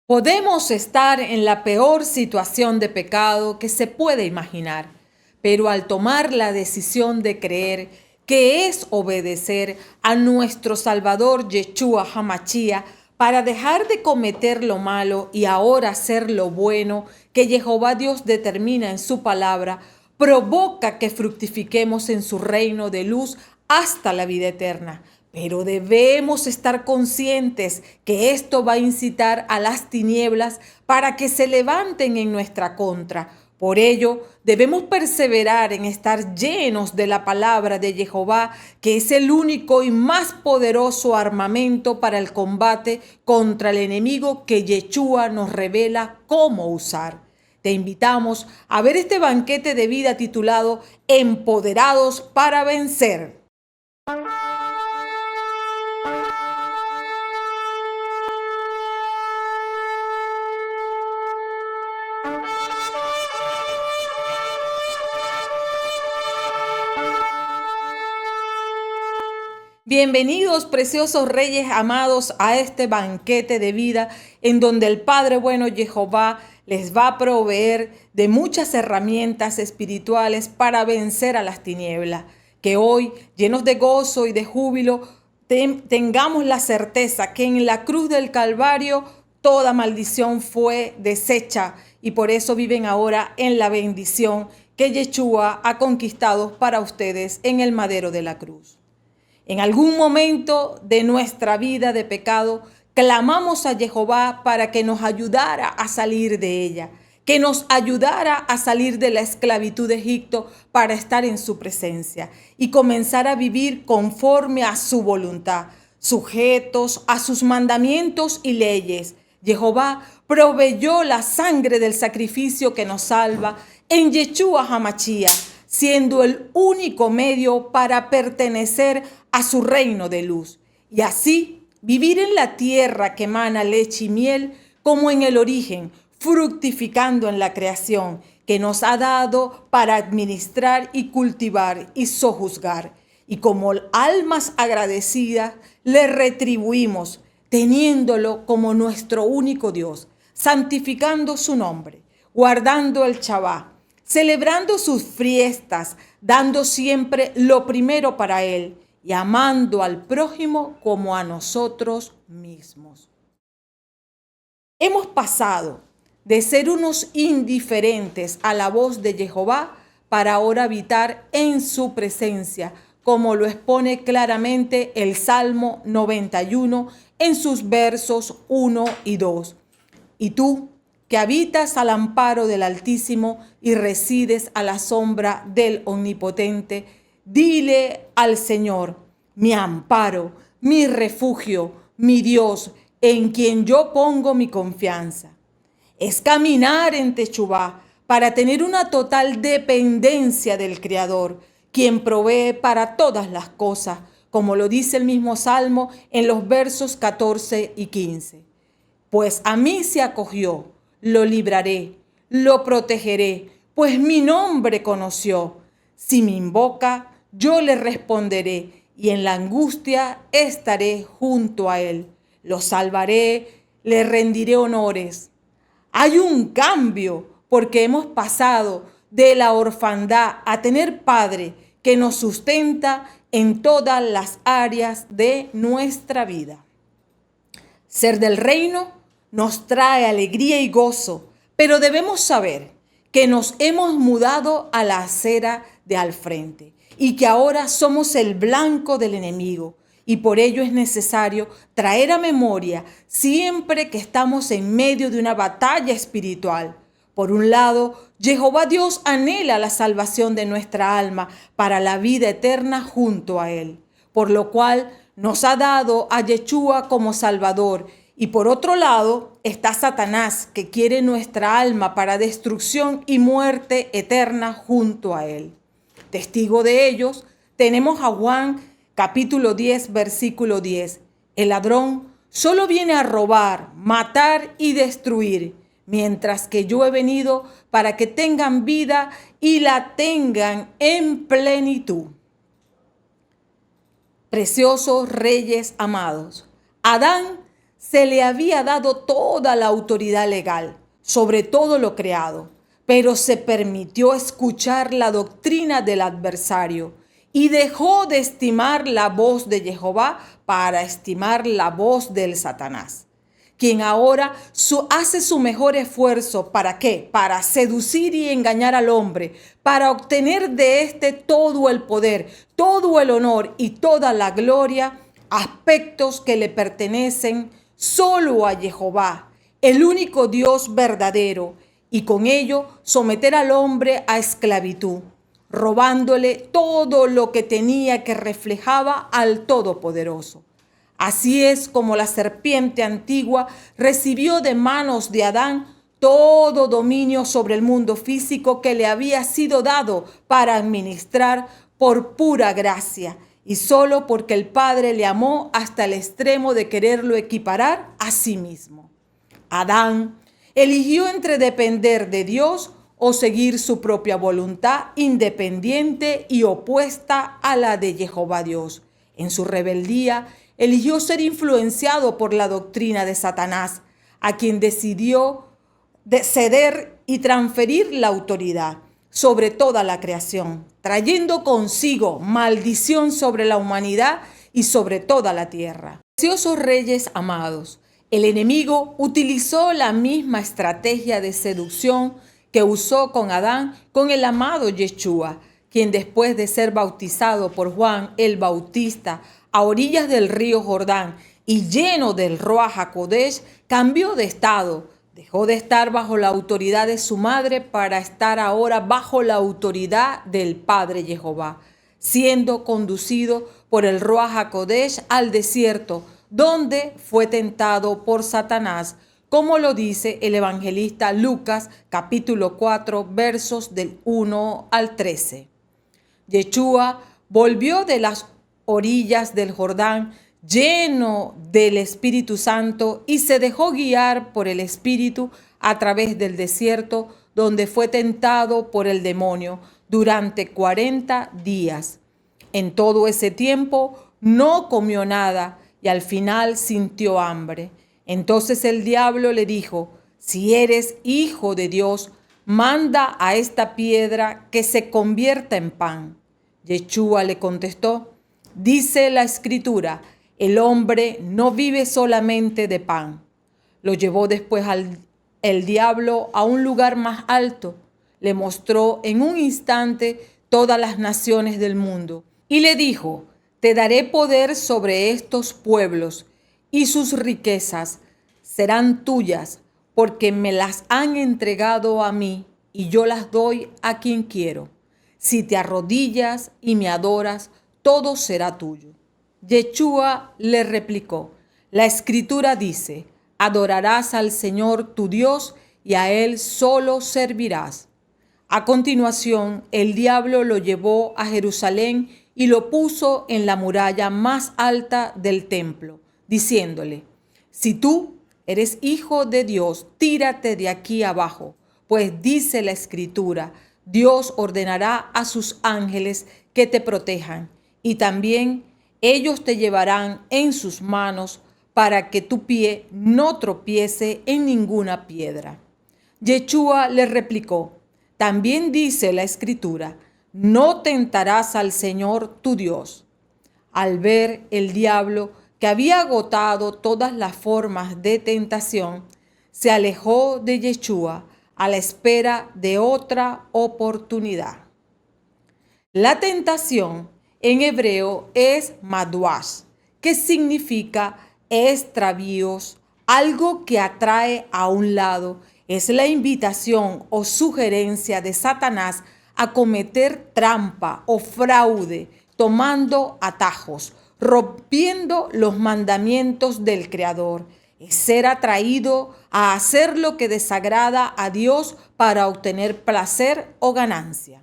Podemos estar en la peor situación de pecado que se puede imaginar, pero al tomar la decisión de creer, que es obedecer a nuestro Salvador Yeshua HaMashiach para dejar de cometer lo malo y ahora hacer lo bueno que Jehová Dios determina en su palabra, provoca que fructifiquemos en su reino de luz hasta la vida eterna. Pero debemos estar conscientes que esto va a incitar a las tinieblas para que se levanten en nuestra contra. Por ello, debemos perseverar en estar llenos de la palabra de Jehová, que es el único y más poderoso armamento para el combate contra el enemigo que Yeshua nos revela cómo usar. Te invitamos a ver este banquete de vida titulado Empoderados para vencer. Bienvenidos, preciosos reyes amados, a este banquete de vida en donde el Padre bueno Jehová les va a proveer de muchas herramientas espirituales para vencer a las tinieblas. Que hoy, llenos de gozo y de júbilo, tengamos la certeza que en la cruz del Calvario toda maldición fue deshecha y por eso viven ahora en la bendición que Yeshua ha conquistado para ustedes en el madero de la cruz. En algún momento de nuestra vida de pecado, clamamos a Jehová para que nos ayudara a salir de ella, que nos ayudara a salir de la esclavitud de Egipto para estar en su presencia y comenzar a vivir conforme a su voluntad, sujetos a sus mandamientos y leyes. Jehová proveyó la sangre del sacrificio que nos salva en Yeshua HaMashiach, siendo el único medio para pertenecer a su reino de luz y así vivir en la tierra que emana leche y miel como en el origen, fructificando en la creación que nos ha dado para administrar y cultivar y sojuzgar. Y como almas agradecidas le retribuimos teniéndolo como nuestro único Dios, santificando su nombre, guardando el Shabbat, celebrando sus fiestas, dando siempre lo primero para Él y amando al prójimo como a nosotros mismos. Hemos pasado de ser unos indiferentes a la voz de Jehová para ahora habitar en su presencia, como lo expone claramente el Salmo 91 en sus versos 1 y 2. Y tú, que habitas al amparo del Altísimo y resides a la sombra del Omnipotente, dile al Señor, mi amparo, mi refugio, mi Dios, en quien yo pongo mi confianza. Es caminar en Techubá para tener una total dependencia del Creador, quien provee para todas las cosas, como lo dice el mismo Salmo en los versos 14 y 15. Pues a mí se acogió, lo libraré, lo protegeré, pues mi nombre conoció. Si me invoca, yo le responderé y en la angustia estaré junto a él. Lo salvaré, le rendiré honores. Hay un cambio porque hemos pasado de la orfandad a tener Padre que nos sustenta en todas las áreas de nuestra vida. Ser del reino nos trae alegría y gozo, pero debemos saber que nos hemos mudado a la acera de al frente y que ahora somos el blanco del enemigo. Y por ello es necesario traer a memoria siempre que estamos en medio de una batalla espiritual. Por un lado, Jehová Dios anhela la salvación de nuestra alma para la vida eterna junto a Él, por lo cual nos ha dado a Yeshua como Salvador. Y por otro lado está Satanás, que quiere nuestra alma para destrucción y muerte eterna junto a él. Testigo de ellos tenemos a Juan capítulo 10, versículo 10. El ladrón solo viene a robar, matar y destruir, mientras que yo he venido para que tengan vida y la tengan en plenitud. Preciosos reyes amados, Adán se le había dado toda la autoridad legal sobre todo lo creado, pero se permitió escuchar la doctrina del adversario y dejó de estimar la voz de Jehová para estimar la voz del Satanás, quien ahora hace su mejor esfuerzo. ¿Para qué? Para seducir y engañar al hombre, para obtener de éste todo el poder, todo el honor y toda la gloria, aspectos que le pertenecen solo a Jehová, el único Dios verdadero, y con ello someter al hombre a esclavitud, robándole todo lo que tenía que reflejaba al Todopoderoso. Así es como la serpiente antigua recibió de manos de Adán todo dominio sobre el mundo físico que le había sido dado para administrar por pura gracia y solo porque el Padre le amó hasta el extremo de quererlo equiparar a sí mismo. Adán eligió entre depender de Dios o seguir su propia voluntad independiente y opuesta a la de Jehová Dios. En su rebeldía, eligió ser influenciado por la doctrina de Satanás, a quien decidió ceder y transferir la autoridad sobre toda la creación, trayendo consigo maldición sobre la humanidad y sobre toda la tierra. Preciosos reyes amados, el enemigo utilizó la misma estrategia de seducción que usó con Adán, con el amado Yeshua, quien después de ser bautizado por Juan el Bautista a orillas del río Jordán y lleno del Ruach HaKodesh, cambió de estado. Dejó de estar bajo la autoridad de su madre para estar ahora bajo la autoridad del Padre Jehová, siendo conducido por el Ruach HaKodesh al desierto, donde fue tentado por Satanás, como lo dice el evangelista Lucas, capítulo 4, versos del 1 al 13. Yeshua volvió de las orillas del Jordán lleno del Espíritu Santo y se dejó guiar por el Espíritu a través del desierto, donde fue tentado por el demonio durante 40 días. En todo ese tiempo no comió nada y al final sintió hambre. Entonces el diablo le dijo: si eres hijo de Dios, manda a esta piedra que se convierta en pan. Yeshua le contestó: dice la Escritura, el hombre no vive solamente de pan. Lo llevó después el diablo a un lugar más alto. Le mostró en un instante todas las naciones del mundo y le dijo: te daré poder sobre estos pueblos y sus riquezas serán tuyas, porque me las han entregado a mí y yo las doy a quien quiero. Si te arrodillas y me adoras, todo será tuyo. Yeshua le replicó: la Escritura dice, adorarás al Señor tu Dios y a Él solo servirás. A continuación, el diablo lo llevó a Jerusalén y lo puso en la muralla más alta del templo, diciéndole: si tú eres hijo de Dios, tírate de aquí abajo, pues dice la Escritura, Dios ordenará a sus ángeles que te protejan, y también ellos te llevarán en sus manos para que tu pie no tropiece en ninguna piedra. Yeshua le replicó: también dice la Escritura, no tentarás al Señor tu Dios. Al ver el diablo que había agotado todas las formas de tentación, se alejó de Yeshua a la espera de otra oportunidad. La tentación en hebreo es madwash, que significa extravíos, algo que atrae a un lado. Es la invitación o sugerencia de Satanás a cometer trampa o fraude, tomando atajos, rompiendo los mandamientos del Creador. Es ser atraído a hacer lo que desagrada a Dios para obtener placer o ganancia.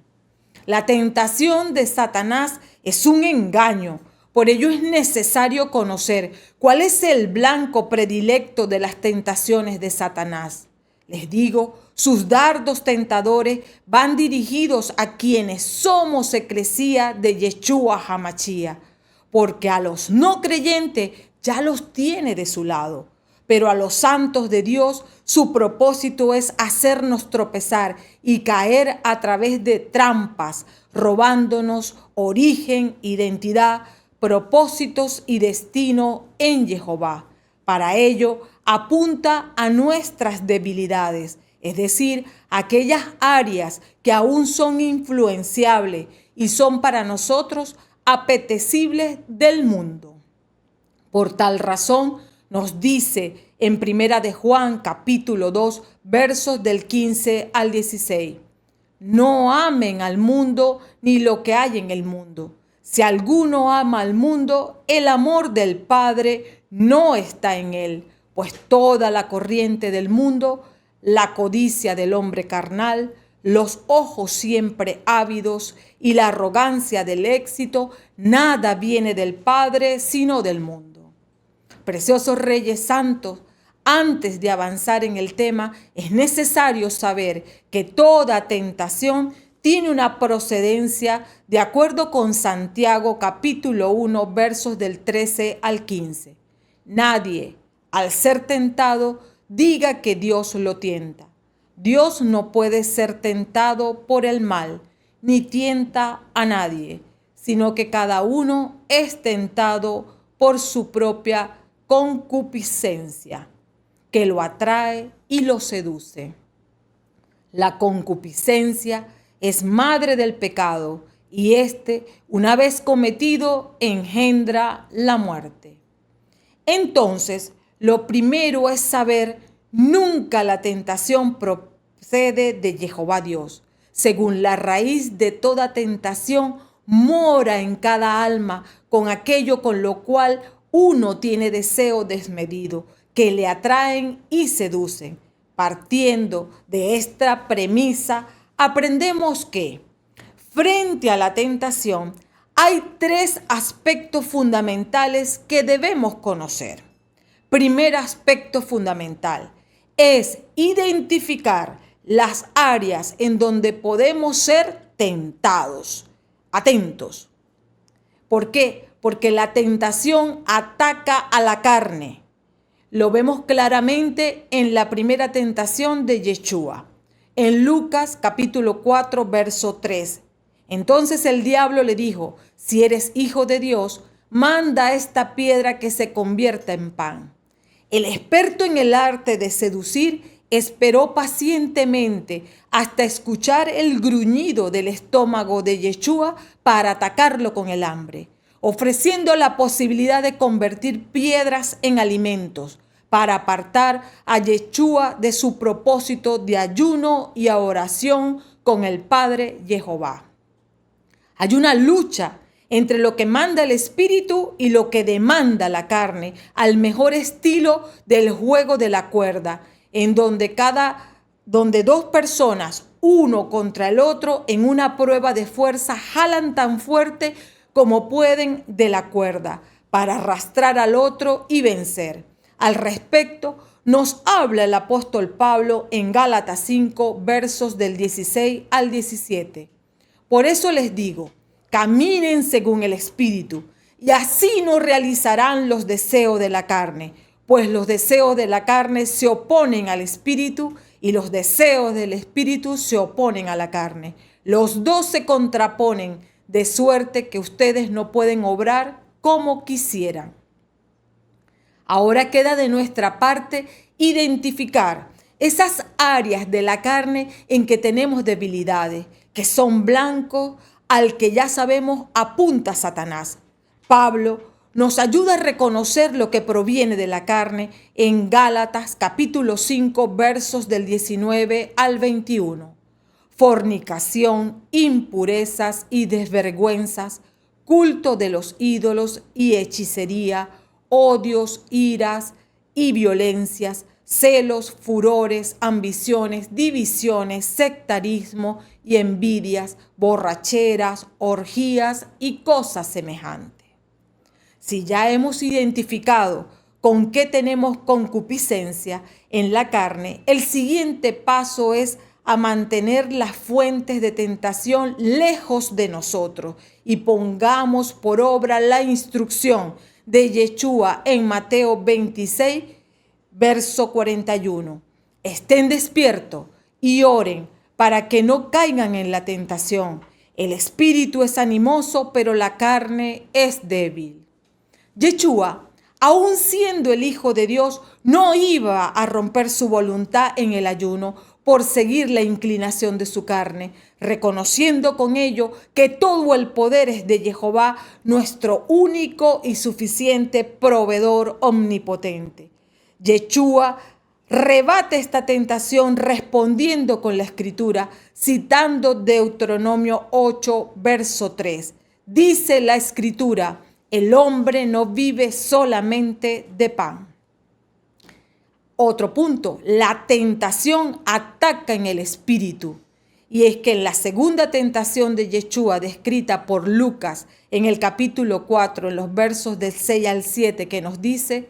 La tentación de Satanás es un engaño. Por ello es necesario conocer cuál es el blanco predilecto de las tentaciones de Satanás. Les digo, sus dardos tentadores van dirigidos a quienes somos eclesía de Yeshua HaMashiach, porque a los no creyentes ya los tiene de su lado. pero a los santos de Dios su propósito es hacernos tropezar y caer a través de trampas, robándonos origen, identidad, propósitos y destino en Jehová. Para ello, apunta a nuestras debilidades, es decir, aquellas áreas que aún son influenciables y son para nosotros apetecibles del mundo. Por tal razón, nos dice en Primera de Juan, capítulo 2, versos del 15 al 16. No amen al mundo ni lo que hay en el mundo. Si alguno ama al mundo, el amor del Padre no está en él, pues toda la corriente del mundo, la codicia del hombre carnal, los ojos siempre ávidos y la arrogancia del éxito, nada viene del Padre sino del mundo. Preciosos Reyes Santos, antes de avanzar en el tema, es necesario saber que toda tentación tiene una procedencia de acuerdo con Santiago capítulo 1 versos del 13 al 15. Nadie, al ser tentado, diga que Dios lo tienta. Dios no puede ser tentado por el mal, ni tienta a nadie, sino que cada uno es tentado por su propia concupiscencia, que lo atrae y lo seduce. La concupiscencia es madre del pecado, y éste, una vez cometido, engendra la muerte. Entonces, lo primero es saber, nunca la tentación procede de Jehová Dios. Según la raíz de toda tentación, mora en cada alma con aquello con lo cual uno tiene deseo desmedido, que le atraen y seducen. Partiendo de esta premisa, aprendemos que, frente a la tentación, hay tres aspectos fundamentales que debemos conocer. Primer aspecto fundamental es identificar las áreas en donde podemos ser tentados. Atentos. ¿Por qué? Porque la tentación ataca a la carne. Lo vemos claramente en la primera tentación de Yeshua, en Lucas capítulo 4, verso 3. Entonces el diablo le dijo, si eres hijo de Dios, manda a esta piedra que se convierta en pan. El experto en el arte de seducir esperó pacientemente hasta escuchar el gruñido del estómago de Yeshua para atacarlo con el hambre, ofreciendo la posibilidad de convertir piedras en alimentos para apartar a Yeshua de su propósito de ayuno y oración con el Padre Jehová. Hay una lucha entre lo que manda el espíritu y lo que demanda la carne, al mejor estilo del juego de la cuerda, en donde dos personas, uno contra el otro, en una prueba de fuerza, jalan tan fuerte como pueden de la cuerda para arrastrar al otro y vencer. Al respecto, nos habla el apóstol Pablo en Gálatas 5, versos del 16 al 17. Por eso les digo, caminen según el Espíritu, y así no realizarán los deseos de la carne, pues los deseos de la carne se oponen al Espíritu, y los deseos del Espíritu se oponen a la carne. Los dos se contraponen, de suerte que ustedes no pueden obrar como quisieran. Ahora queda de nuestra parte identificar esas áreas de la carne en que tenemos debilidades, que son blancos al que ya sabemos apunta Satanás. Pablo nos ayuda a reconocer lo que proviene de la carne en Gálatas capítulo 5 versos del 19 al 21. Fornicación, impurezas y desvergüenzas, culto de los ídolos y hechicería, odios, iras y violencias, celos, furores, ambiciones, divisiones, sectarismo y envidias, borracheras, orgías y cosas semejantes. Si ya hemos identificado con qué tenemos concupiscencia en la carne, el siguiente paso es a mantener las fuentes de tentación lejos de nosotros y pongamos por obra la instrucción de Yeshua en Mateo 26, verso 41. Estén despiertos y oren para que no caigan en la tentación. El espíritu es animoso, pero la carne es débil. Yeshua, aun siendo el Hijo de Dios, no iba a romper su voluntad en el ayuno por seguir la inclinación de su carne, reconociendo con ello que todo el poder es de Jehová, nuestro único y suficiente proveedor omnipotente. Yeshua rebate esta tentación respondiendo con la Escritura, citando Deuteronomio 8, verso 3. Dice la Escritura: el hombre no vive solamente de pan. Otro punto, la tentación ataca en el espíritu. Y es que en la segunda tentación de Yeshua, descrita por Lucas en el capítulo 4, en los versos del 6 al 7, que nos dice,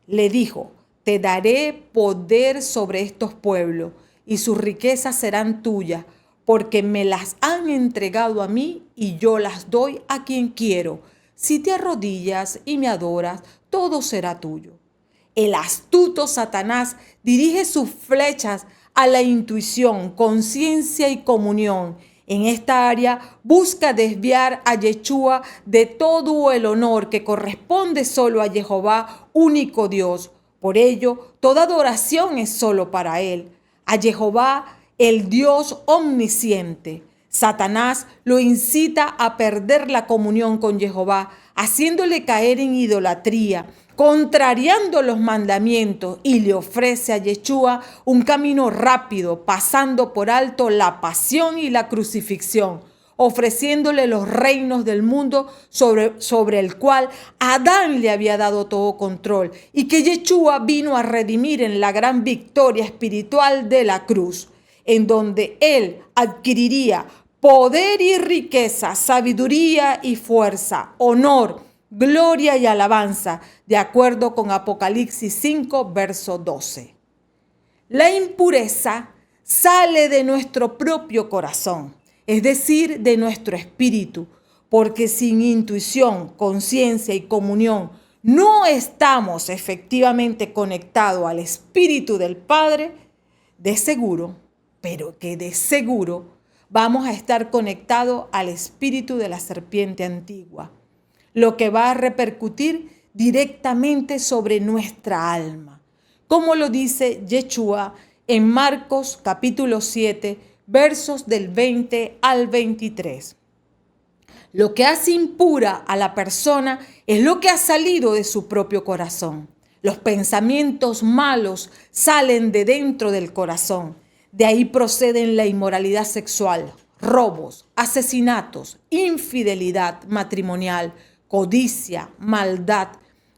le dijo: te daré poder sobre estos pueblos y sus riquezas serán tuyas, porque me las han entregado a mí y yo las doy a quien quiero. Si te arrodillas y me adoras, todo será tuyo. El astuto Satanás dirige sus flechas a la intuición, conciencia y comunión. En esta área busca desviar a Yeshua de todo el honor que corresponde solo a Jehová, único Dios. Por ello, toda adoración es solo para Él, a Jehová, el Dios omnisciente. Satanás lo incita a perder la comunión con Jehová, haciéndole caer en idolatría, contrariando los mandamientos, y le ofrece a Yeshua un camino rápido, pasando por alto la pasión y la crucifixión, ofreciéndole los reinos del mundo sobre el cual Adán le había dado todo control, y que Yeshua vino a redimir en la gran victoria espiritual de la cruz, en donde él adquiriría poder y riqueza, sabiduría y fuerza, honor, gloria y alabanza, de acuerdo con Apocalipsis 5, verso 12. La impureza sale de nuestro propio corazón, es decir, de nuestro espíritu, porque sin intuición, conciencia y comunión no estamos efectivamente conectados al Espíritu del Padre. De seguro, pero que de seguro vamos a estar conectados al espíritu de la serpiente antigua, lo que va a repercutir directamente sobre nuestra alma, como lo dice Yeshua en Marcos capítulo 7, versos del 20 al 23. Lo que hace impura a la persona es lo que ha salido de su propio corazón. Los pensamientos malos salen de dentro del corazón. De ahí proceden la inmoralidad sexual, robos, asesinatos, infidelidad matrimonial, codicia, maldad,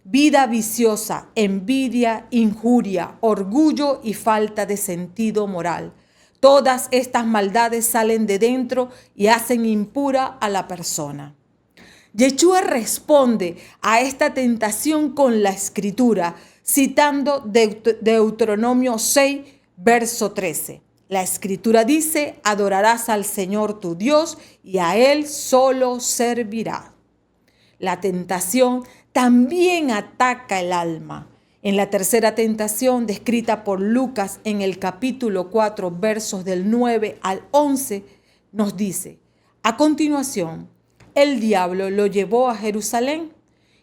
vida viciosa, envidia, injuria, orgullo y falta de sentido moral. Todas estas maldades salen de dentro y hacen impura a la persona. Yeshua responde a esta tentación con la Escritura, citando Deuteronomio 6, verso 13. La Escritura dice: adorarás al Señor tu Dios y a Él solo servirás. La tentación también ataca el alma. En la tercera tentación, descrita por Lucas en el capítulo 4, versos del 9 al 11, nos dice: a continuación, el diablo lo llevó a Jerusalén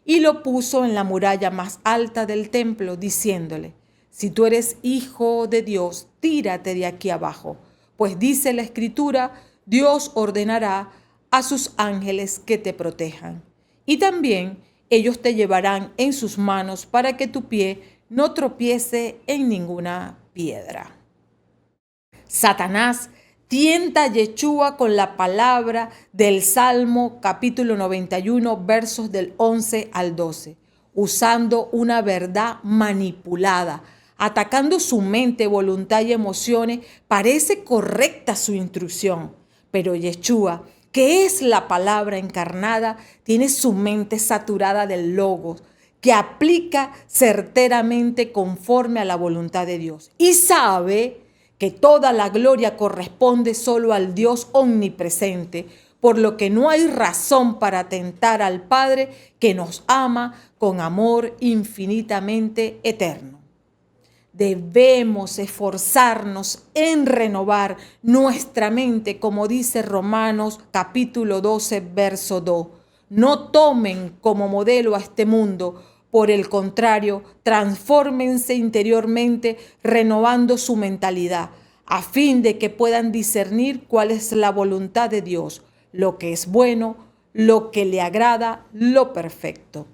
y lo puso en la muralla más alta del templo, diciéndole: si tú eres hijo de Dios, tírate de aquí abajo, pues dice la Escritura: Dios ordenará a sus ángeles que te protejan. Y también ellos te llevarán en sus manos para que tu pie no tropiece en ninguna piedra. Satanás tienta a Yeshua con la palabra del Salmo capítulo 91, versos del 11 al 12, usando una verdad manipulada, atacando su mente, voluntad y emociones. Parece correcta su instrucción, pero Yeshua, que es la palabra encarnada, tiene su mente saturada del logos, que aplica certeramente conforme a la voluntad de Dios. Y sabe que toda la gloria corresponde solo al Dios omnipresente, por lo que no hay razón para tentar al Padre, que nos ama con amor infinitamente eterno. Debemos esforzarnos en renovar nuestra mente, como dice Romanos capítulo 12, verso 2. No tomen como modelo a este mundo. Por el contrario, transfórmense interiormente renovando su mentalidad, a fin de que puedan discernir cuál es la voluntad de Dios, lo que es bueno, lo que le agrada, lo perfecto.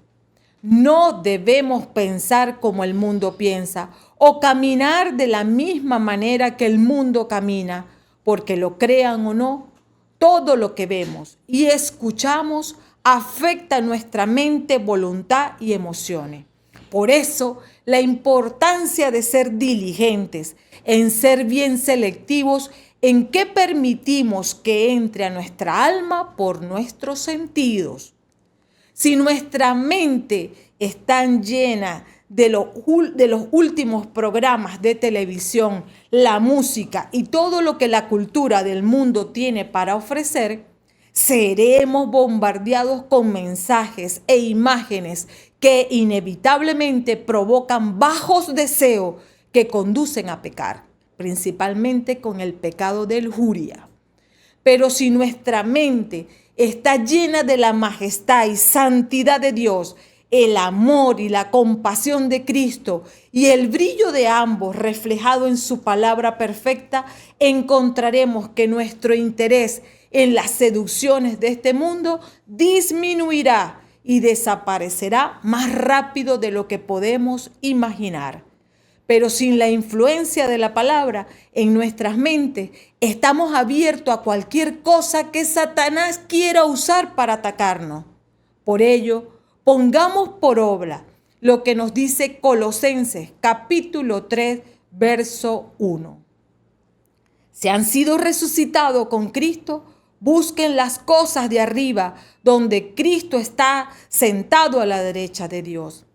No debemos pensar como el mundo piensa o caminar de la misma manera que el mundo camina, porque lo crean o no, todo lo que vemos y escuchamos afecta nuestra mente, voluntad y emociones. Por eso, la importancia de ser diligentes, en ser bien selectivos en qué permitimos que entre a nuestra alma por nuestros sentidos. Si nuestra mente está llena de los últimos programas de televisión, la música y todo lo que la cultura del mundo tiene para ofrecer, seremos bombardeados con mensajes e imágenes que inevitablemente provocan bajos deseos que conducen a pecar, principalmente con el pecado de lujuria. Pero si nuestra mente está llena de la majestad y santidad de Dios, el amor y la compasión de Cristo y el brillo de ambos reflejado en su palabra perfecta, encontraremos que nuestro interés en las seducciones de este mundo disminuirá y desaparecerá más rápido de lo que podemos imaginar. Pero sin la influencia de la palabra en nuestras mentes, estamos abiertos a cualquier cosa que Satanás quiera usar para atacarnos. Por ello, pongamos por obra lo que nos dice Colosenses capítulo 3, verso 1. Si han sido resucitados con Cristo, busquen las cosas de arriba, donde Cristo está sentado a la derecha de Dios.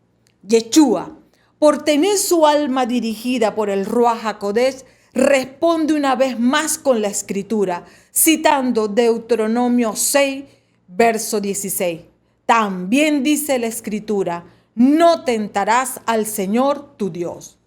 Yeshua, por tener su alma dirigida por el Ruach HaKodesh, responde una vez más con la escritura, citando Deuteronomio 6, verso 16. También dice la escritura, no tentarás al Señor tu Dios.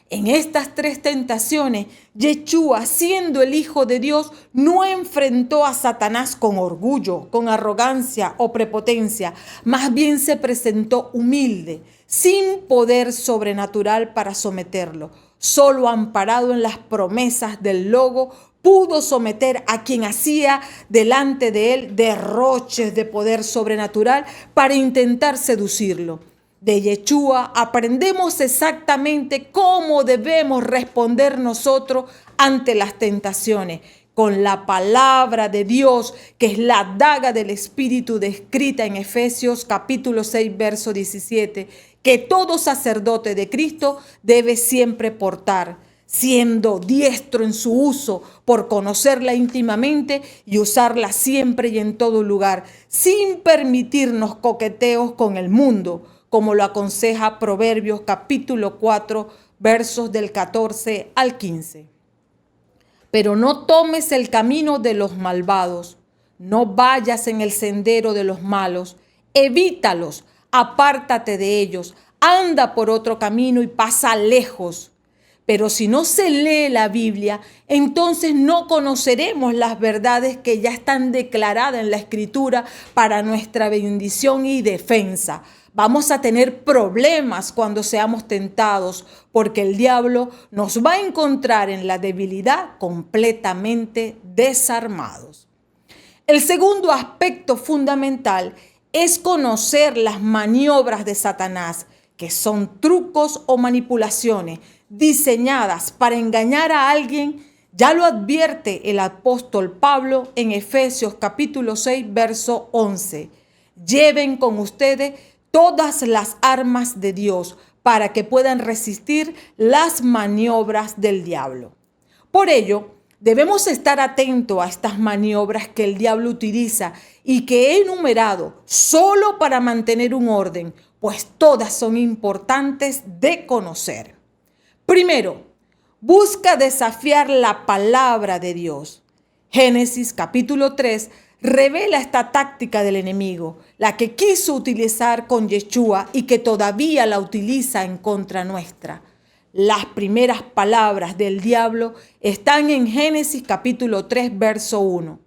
En estas tres tentaciones, Yeshua, siendo el Hijo de Dios, no enfrentó a Satanás con orgullo, con arrogancia o prepotencia. Más bien se presentó humilde, sin poder sobrenatural para someterlo. Solo amparado en las promesas del Logo, pudo someter a quien hacía delante de él derroches de poder sobrenatural para intentar seducirlo. De Yeshua aprendemos exactamente cómo debemos responder nosotros ante las tentaciones, con la palabra de Dios, que es la daga del Espíritu descrita en Efesios capítulo 6, verso 17, que todo sacerdote de Cristo debe siempre portar, siendo diestro en su uso por conocerla íntimamente y usarla siempre y en todo lugar, sin permitirnos coqueteos con el mundo, como lo aconseja Proverbios capítulo 4, versos del 14 al 15. Pero no tomes el camino de los malvados, no vayas en el sendero de los malos, evítalos, apártate de ellos, anda por otro camino y pasa lejos. Pero si no se lee la Biblia, entonces no conoceremos las verdades que ya están declaradas en la Escritura para nuestra bendición y defensa. Vamos a tener problemas cuando seamos tentados, porque el diablo nos va a encontrar en la debilidad completamente desarmados. El segundo aspecto fundamental es conocer las maniobras de Satanás, que son trucos o manipulaciones diseñadas para engañar a alguien. Ya lo advierte el apóstol Pablo en Efesios capítulo 6, verso 11. Lleven con ustedes todas las armas de Dios para que puedan resistir las maniobras del diablo. Por ello, debemos estar atentos a estas maniobras que el diablo utiliza y que he enumerado solo para mantener un orden, pues todas son importantes de conocer. Primero, busca desafiar la palabra de Dios. Génesis capítulo 3 revela esta táctica del enemigo, la que quiso utilizar con Yeshua y que todavía la utiliza en contra nuestra. Las primeras palabras del diablo están en Génesis capítulo 3, verso 1.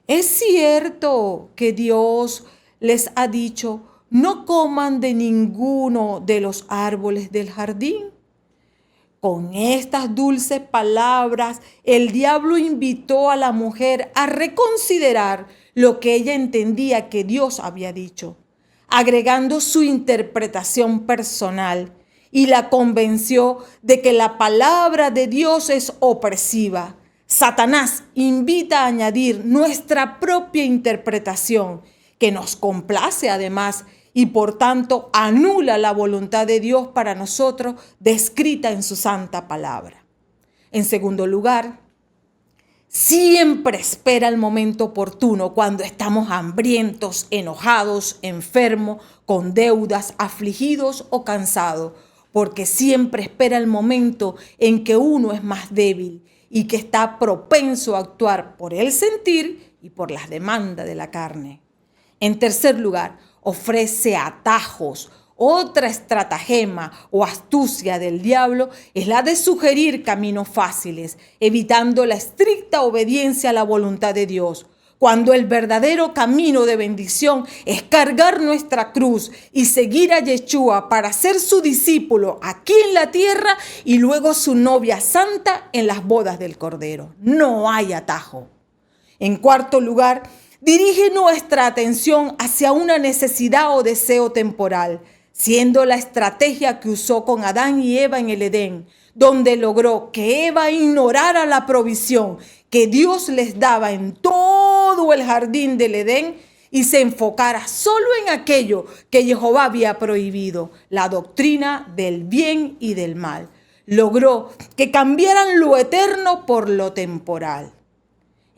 Es cierto que Dios les ha dicho, no coman de ninguno de los árboles del jardín. Con estas dulces palabras, el diablo invitó a la mujer a reconsiderar lo que ella entendía que Dios había dicho, agregando su interpretación personal, y la convenció de que la palabra de Dios es opresiva. Satanás invita a añadir nuestra propia interpretación, que nos complace además, y por tanto anula la voluntad de Dios para nosotros descrita en su santa palabra. En segundo lugar, siempre espera el momento oportuno cuando estamos hambrientos, enojados, enfermos, con deudas, afligidos o cansados, porque siempre espera el momento en que uno es más débil y que está propenso a actuar por el sentir y por las demandas de la carne. En tercer lugar, ofrece atajos. Otra estratagema o astucia del diablo es la de sugerir caminos fáciles, evitando la estricta obediencia a la voluntad de Dios, cuando el verdadero camino de bendición es cargar nuestra cruz y seguir a Yeshua para ser su discípulo aquí en la tierra y luego su novia santa en las bodas del Cordero. No hay atajo. En cuarto lugar, dirige nuestra atención hacia una necesidad o deseo temporal, siendo la estrategia que usó con Adán y Eva en el Edén, donde logró que Eva ignorara la provisión que Dios les daba en todo el jardín del Edén y se enfocara solo en aquello que Jehová había prohibido, la doctrina del bien y del mal. Logró que cambiaran lo eterno por lo temporal.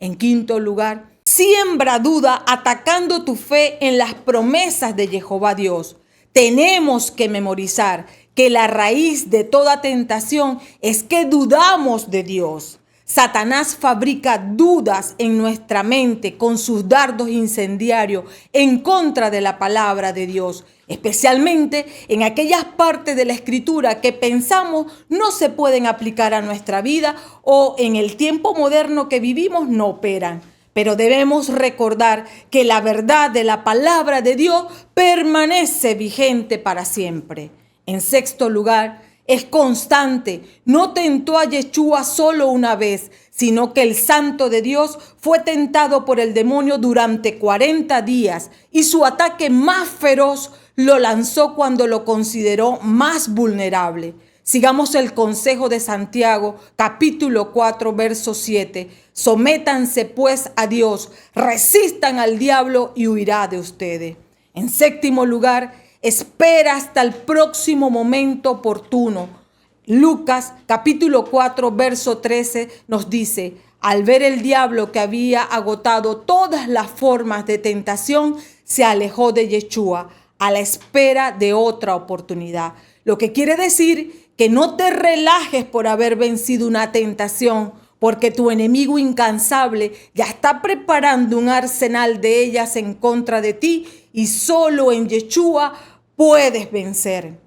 En quinto lugar, siembra duda atacando tu fe en las promesas de Jehová Dios. Tenemos que memorizar que la raíz de toda tentación es que dudamos de Dios. Satanás fabrica dudas en nuestra mente con sus dardos incendiarios en contra de la palabra de Dios, especialmente en aquellas partes de la Escritura que pensamos no se pueden aplicar a nuestra vida o en el tiempo moderno que vivimos no operan. Pero debemos recordar que la verdad de la palabra de Dios permanece vigente para siempre. En sexto lugar, es constante. No tentó a Yeshua solo una vez, sino que el Santo de Dios fue tentado por el demonio durante 40 días y su ataque más feroz lo lanzó cuando lo consideró más vulnerable. Sigamos el consejo de Santiago, capítulo 4, verso 7. Sométanse pues a Dios, resistan al diablo y huirá de ustedes. En séptimo lugar, espera hasta el próximo momento oportuno. Lucas, capítulo 4, verso 13 nos dice, al ver el diablo que había agotado todas las formas de tentación, se alejó de Yeshua a la espera de otra oportunidad. Lo que quiere decir que no te relajes por haber vencido una tentación, porque tu enemigo incansable ya está preparando un arsenal de ellas en contra de ti y solo en Yeshua puedes vencer.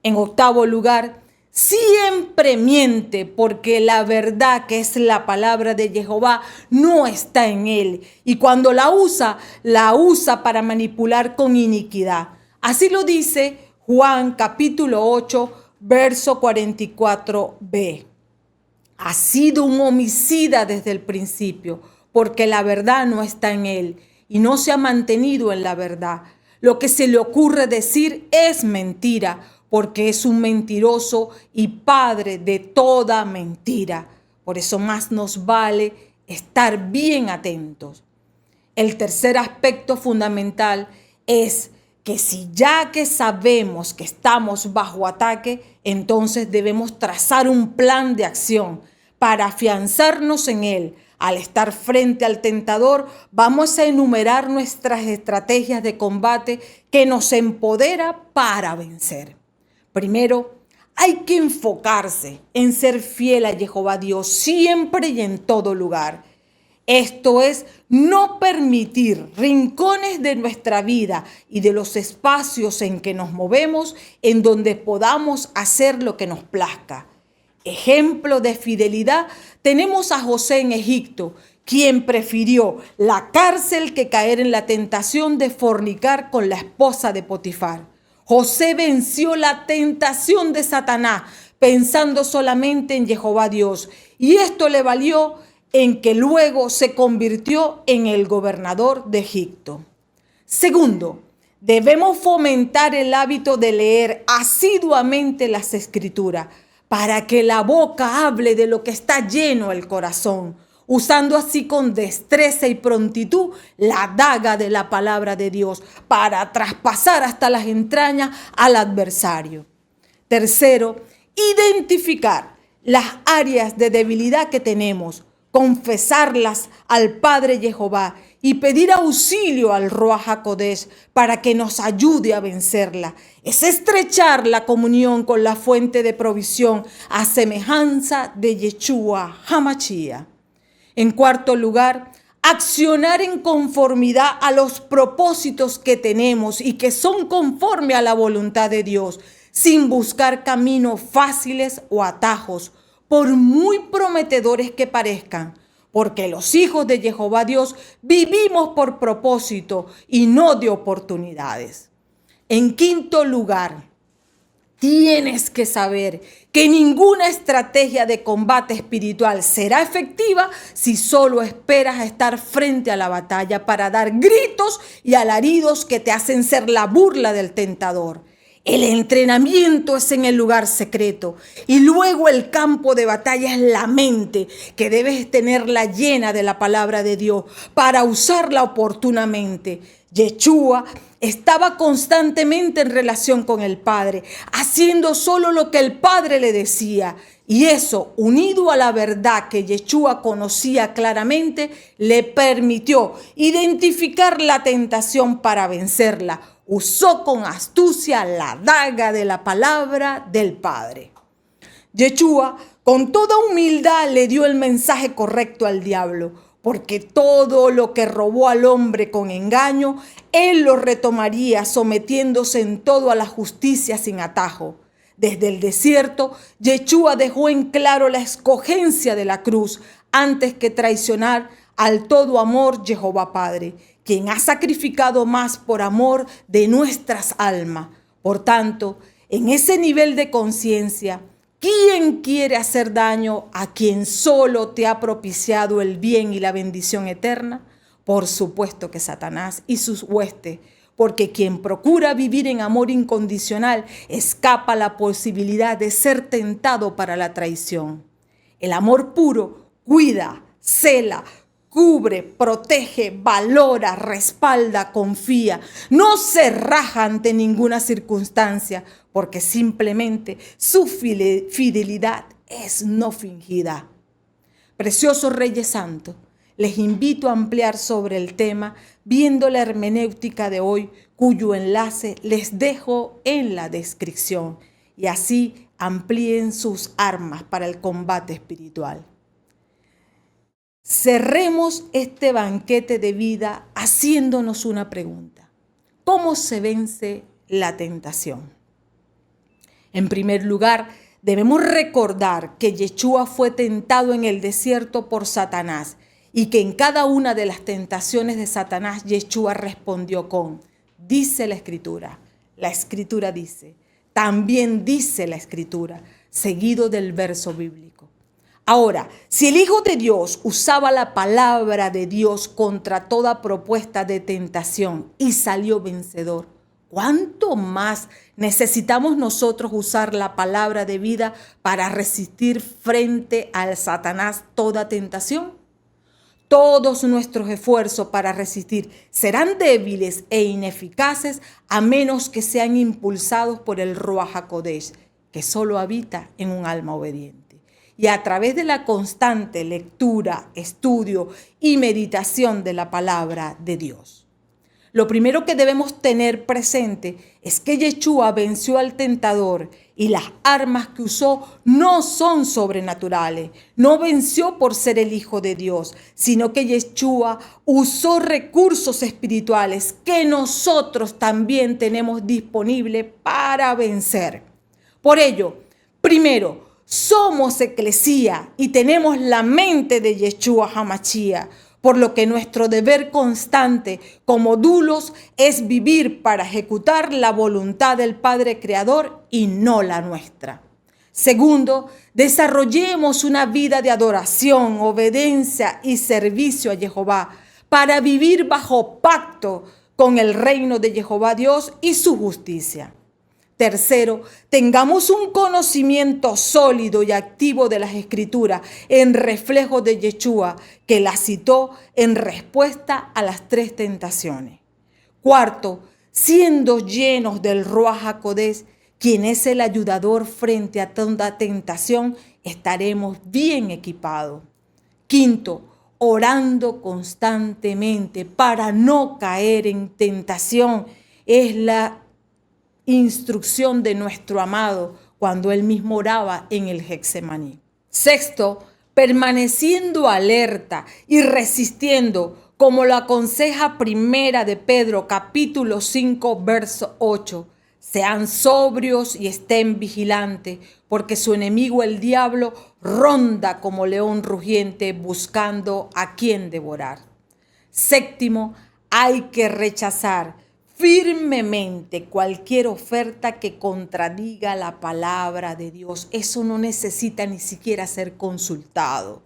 En octavo lugar, siempre miente porque la verdad que es la palabra de Jehová no está en él y cuando la usa para manipular con iniquidad. Así lo dice Juan capítulo 8, verso 44b. Ha sido un homicida desde el principio, porque la verdad no está en él y no se ha mantenido en la verdad. Lo que se le ocurre decir es mentira, porque es un mentiroso y padre de toda mentira. Por eso más nos vale estar bien atentos. El tercer aspecto fundamental es que si ya que sabemos que estamos bajo ataque, entonces debemos trazar un plan de acción para afianzarnos en él. Al estar frente al tentador, vamos a enumerar nuestras estrategias de combate que nos empodera para vencer. Primero, hay que enfocarse en ser fiel a Jehová Dios siempre y en todo lugar. Esto es, no permitir rincones de nuestra vida y de los espacios en que nos movemos en donde podamos hacer lo que nos plazca. Ejemplo de fidelidad, tenemos a José en Egipto, quien prefirió la cárcel que caer en la tentación de fornicar con la esposa de Potifar. José venció la tentación de Satanás pensando solamente en Jehová Dios, y esto le valió en que luego se convirtió en el gobernador de Egipto. Segundo, debemos fomentar el hábito de leer asiduamente las Escrituras para que la boca hable de lo que está lleno el corazón, usando así con destreza y prontitud la daga de la palabra de Dios para traspasar hasta las entrañas al adversario. Tercero, identificar las áreas de debilidad que tenemos, confesarlas al Padre Jehová y pedir auxilio al Ruach HaKodesh para que nos ayude a vencerla. Es estrechar la comunión con la fuente de provisión a semejanza de Yeshua HaMashiach. En cuarto lugar, accionar en conformidad a los propósitos que tenemos y que son conforme a la voluntad de Dios, sin buscar caminos fáciles o atajos, por muy prometedores que parezcan, porque los hijos de Jehová Dios vivimos por propósito y no de oportunidades. En quinto lugar, tienes que saber que ninguna estrategia de combate espiritual será efectiva si solo esperas a estar frente a la batalla para dar gritos y alaridos que te hacen ser la burla del tentador. El entrenamiento es en el lugar secreto y luego el campo de batalla es la mente, que debes tenerla llena de la palabra de Dios para usarla oportunamente. Yeshua estaba constantemente en relación con el Padre, haciendo solo lo que el Padre le decía. Y eso, unido a la verdad que Yeshua conocía claramente, le permitió identificar la tentación para vencerla. Usó con astucia la daga de la palabra del Padre. Yeshua, con toda humildad, le dio el mensaje correcto al diablo, porque todo lo que robó al hombre con engaño, él lo retomaría sometiéndose en todo a la justicia sin atajo. Desde el desierto, Yeshua dejó en claro la escogencia de la cruz antes que traicionar al todo amor Jehová Padre, quien ha sacrificado más por amor de nuestras almas. Por tanto, en ese nivel de conciencia, ¿quién quiere hacer daño a quien solo te ha propiciado el bien y la bendición eterna? Por supuesto que Satanás y sus huestes, porque quien procura vivir en amor incondicional escapa la posibilidad de ser tentado para la traición. El amor puro cuida, cela, cubre, protege, valora, respalda, confía. No se raja ante ninguna circunstancia, porque simplemente su fidelidad es no fingida. Preciosos Reyes Santos, les invito a ampliar sobre el tema viendo la hermenéutica de hoy, cuyo enlace les dejo en la descripción, y así amplíen sus armas para el combate espiritual. Cerremos este banquete de vida haciéndonos una pregunta. ¿Cómo se vence la tentación? En primer lugar, debemos recordar que Yeshua fue tentado en el desierto por Satanás y que en cada una de las tentaciones de Satanás, Yeshua respondió con, dice la Escritura. La Escritura dice, también dice la Escritura, seguido del verso bíblico. Ahora, si el Hijo de Dios usaba la palabra de Dios contra toda propuesta de tentación y salió vencedor, ¿cuánto más necesitamos nosotros usar la palabra de vida para resistir frente al Satanás toda tentación? Todos nuestros esfuerzos para resistir serán débiles e ineficaces a menos que sean impulsados por el Ruach HaKodesh, que solo habita en un alma obediente. Y a través de la constante lectura, estudio y meditación de la palabra de Dios. Lo primero que debemos tener presente es que Yeshua venció al tentador y las armas que usó no son sobrenaturales. No venció por ser el Hijo de Dios, sino que Yeshua usó recursos espirituales que nosotros también tenemos disponibles para vencer. Por ello, primero, Somos eclesía y tenemos la mente de Yeshua HaMashiach, por lo que nuestro deber constante como dulos es vivir para ejecutar la voluntad del Padre Creador y no la nuestra. Segundo, desarrollemos una vida de adoración, obediencia y servicio a Jehová para vivir bajo pacto con el reino de Jehová Dios y su justicia. Tercero, tengamos un conocimiento sólido y activo de las Escrituras en reflejo de Yeshua, que la citó en respuesta a las 3 tentaciones. Cuarto, siendo llenos del Ruach HaKodesh, quien es el ayudador frente a toda tentación, estaremos bien equipados. Quinto, orando constantemente para no caer en tentación. Es la instrucción de nuestro amado cuando él mismo oraba en el Getsemaní. Sexto, permaneciendo alerta y resistiendo, como lo aconseja Primera de Pedro, capítulo 5, verso 8. Sean sobrios y estén vigilantes, porque su enemigo el diablo ronda como león rugiente buscando a quien devorar. Séptimo, hay que rechazar firmemente cualquier oferta que contradiga la palabra de Dios. Eso no necesita ni siquiera ser consultado.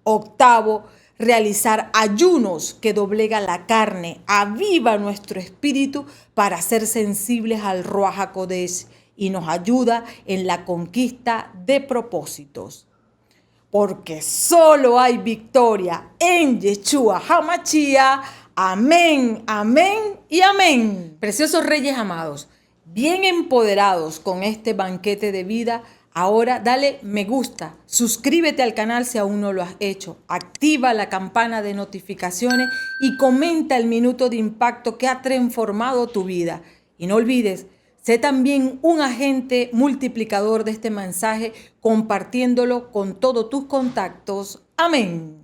Octavo, realizar ayunos que doblega la carne, aviva nuestro espíritu para ser sensibles al Ruach HaKodesh y nos ayuda en la conquista de propósitos. Porque solo hay victoria en Yeshua HaMashiach. Amén, amén y amén. Preciosos reyes amados, bien empoderados con este banquete de vida, ahora dale me gusta, suscríbete al canal si aún no lo has hecho, activa la campana de notificaciones y comenta el minuto de impacto que ha transformado tu vida. Y no olvides, sé también un agente multiplicador de este mensaje, compartiéndolo con todos tus contactos. Amén.